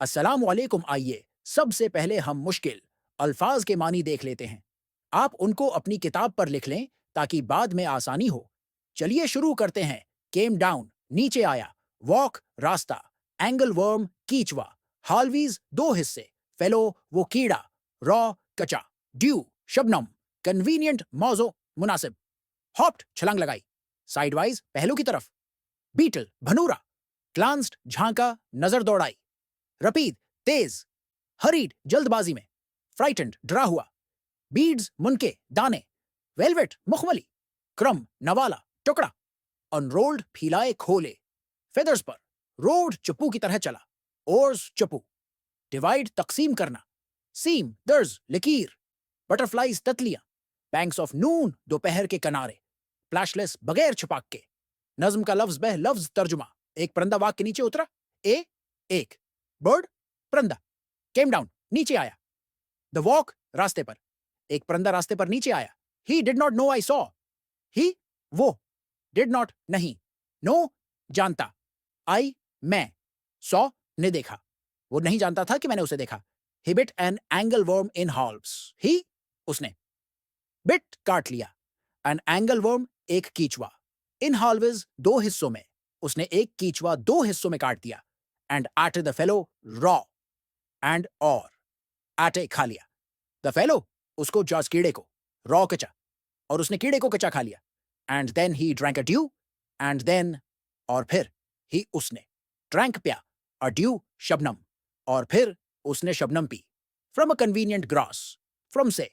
अस्सलाम वालेकुम। आइए सबसे पहले हम मुश्किल अल्फाज के मानी देख लेते हैं। आप उनको अपनी किताब पर लिख लें ताकि बाद में आसानी हो। चलिए शुरू करते हैं। केम डाउन नीचे आया, वॉक रास्ता, एंगल वर्म कीचवा, हालवीज दो हिस्से, फेलो वो कीड़ा, रॉ कचा, ड्यू शबनम, कन्वीनियंट मौजो मुनासिब, हॉप्ड छलांग लगाई, साइडवाइज पहलू की तरफ, बीटल भनूरा, ग्लांस्ड झांका नजर दौड़ाई, रपीद तेज, हरीड जल्दबाजी में, फ्राइटेंड डरा हुआ, बीड्स मुनके दाने, वेलवेट मुखमली, क्रम नवाला टुकड़ा, अनरोल्ड फीलाए खोले, फेदर्स पर, रोड चप्पू की तरह चला, ओर्स चप्पू, डिवाइड तकसीम करना, सीम दर्ज लकीर, बटरफ्लाइज ततलियां, बैंक्स ऑफ नून दोपहर के किनारे, फ्लैशलेस बगैर छपाक के, नज्म का लफ्ज बह लफ्ज तर्जुमा, एक परिंदा वाक के नीचे उतरा, ए एक, बर्ड परिंदा, केम डाउन नीचे आया, द वॉक रास्ते पर, एक परिंदा रास्ते पर नीचे आया, he did not know I saw, he वो, डिड नॉट नहीं, नो जानता, आई मैं, सॉ ने देखा, वो नहीं जानता था कि मैंने उसे देखा, ही बिट एन एंगल वर्म इन हॉल्ब्स, ही उसने, बिट काट लिया, एन एंगल वर्म एक कीचुआ, इन हॉल्वेज दो हिस्सों में, उसने एक कीचुआ दो हिस्सों में काट दिया, and at the fellow raw, and और आटे खा लिया, द फेलो उसको जॉस कीड़े को, रॉ कचा, और उसने कीड़े को कचा खा लिया, and then he drank a dew, and then और फिर, ही उसने, ड्रैंक प्या, अ ड्यू शबनम, और फिर उसने Shabnam P, from a convenient grass, from से,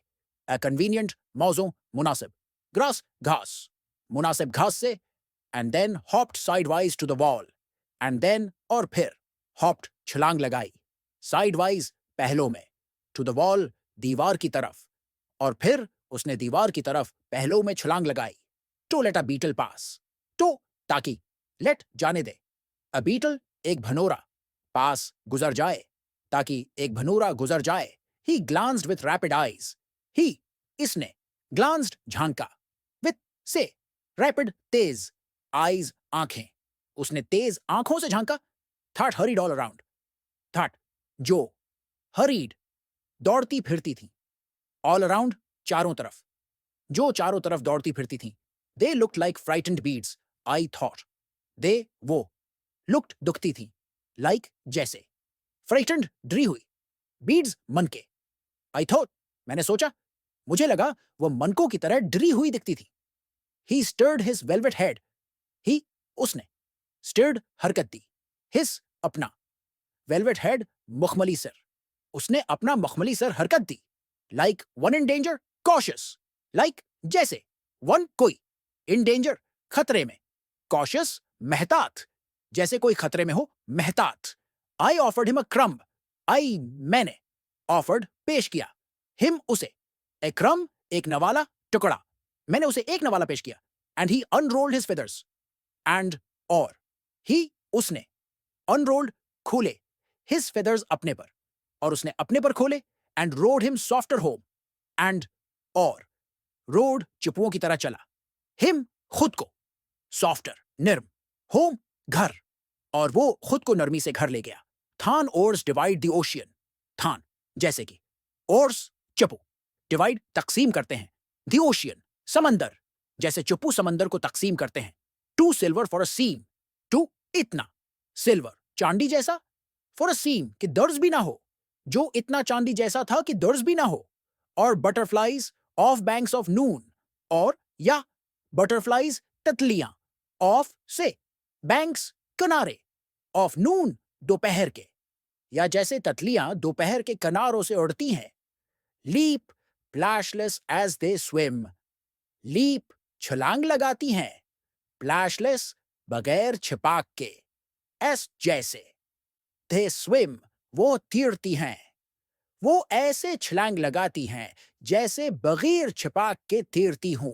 अ कन्वीनियंट मौजों मुनासिब, ग्रास घास, मुनासिब घास से, and then hopped sideways to the wall, and then और फिर, हॉप्ड छलांग लगाई, साइडवाइज पहलों में, टू द वॉल दीवार की तरफ, और फिर उसने दीवार की तरफ पहलों में छलांग लगाई, to let a beetle pass, to ताकि, लेट जाने दे, अ बीटल एक भनोरा, पास गुजर जाए, ताकि एक भनोरा गुजर जाए, he glanced with rapid eyes, he इसने, ग्लांस्ड झांका, विथ से, रैपिड तेज, आईज आंखें, उसने तेज आंखों से झांका, thought hurried all around, thought जो, हरीड दौड़ती फिरती थी, ऑल अराउंड चारों तरफ, जो चारों तरफ दौड़ती फिरती थी, they looked like frightened beads, I thought, they वो, लुक्ड दुखती थी, लाइक जैसे, फ्राइटेंड डरी हुई, बीड्स मनके, आई थॉट मैंने सोचा, मुझे लगा वो मनकों की तरह डरी हुई दिखती थी, he stirred his velvet head, he उसने, स्टर्ड हरकत दी, हिज अपना, वेलवेट हेड मुखमली सिर, उसने अपना मखमली सर हरकत दी, like one in danger cautious, like जैसे, वन कोई, इन डेंजर खतरे में, कॉशियस मेहतात, जैसे कोई खतरे में हो, मेहतात, I offered him a crumb, I मैंने, ऑफर्ड पेश किया, हिम उसे, ए क्रम्ब एक नवाला टुकड़ा, मैंने उसे एक नवाला पेश किया, and he unrolled his feathers, and और, ही उसने, अनरोल्ड खोले, हिज फेदर्स अपने पर, और उसने अपने पर खोले, and road him softer home, and और, रोड चिपुओं की तरह चला, हिम खुद को, सॉफ्टर नर्म, होम घर, और वो खुद को नरमी से घर ले गया, थान ओर्स डिवाइड द ओशियन, थान जैसे कि, ओर्स चप्पू, डिवाइड तकसीम करते हैं, द ओशियन समंदर, जैसे चप्पू समंदर को तकसीम करते हैं, to silver for a seam, to इतना, सिल्वर चांदी जैसा, फॉर अ सीम कि दर्ज भी ना हो, जो इतना चांदी जैसा था कि दर्ज भी ना हो, और बटरफ्लाइज ऑफ बैंक्स ऑफ नून, और या बटरफ्लाइज तितलियां, ऑफ से, बैंक्स किनारे, ऑफ नून दोपहर के, या जैसे तितलियां दोपहर के किनारों से उड़ती हैं, leap flashless as they swim, leap छलांग लगाती हैं, फ्लैशलेस बगैर छिपाक के, एस जैसे, दे स्विम वो तीरती हैं, वो ऐसे छलांग लगाती हैं जैसे बगैर छिपाक के तीरती हूं,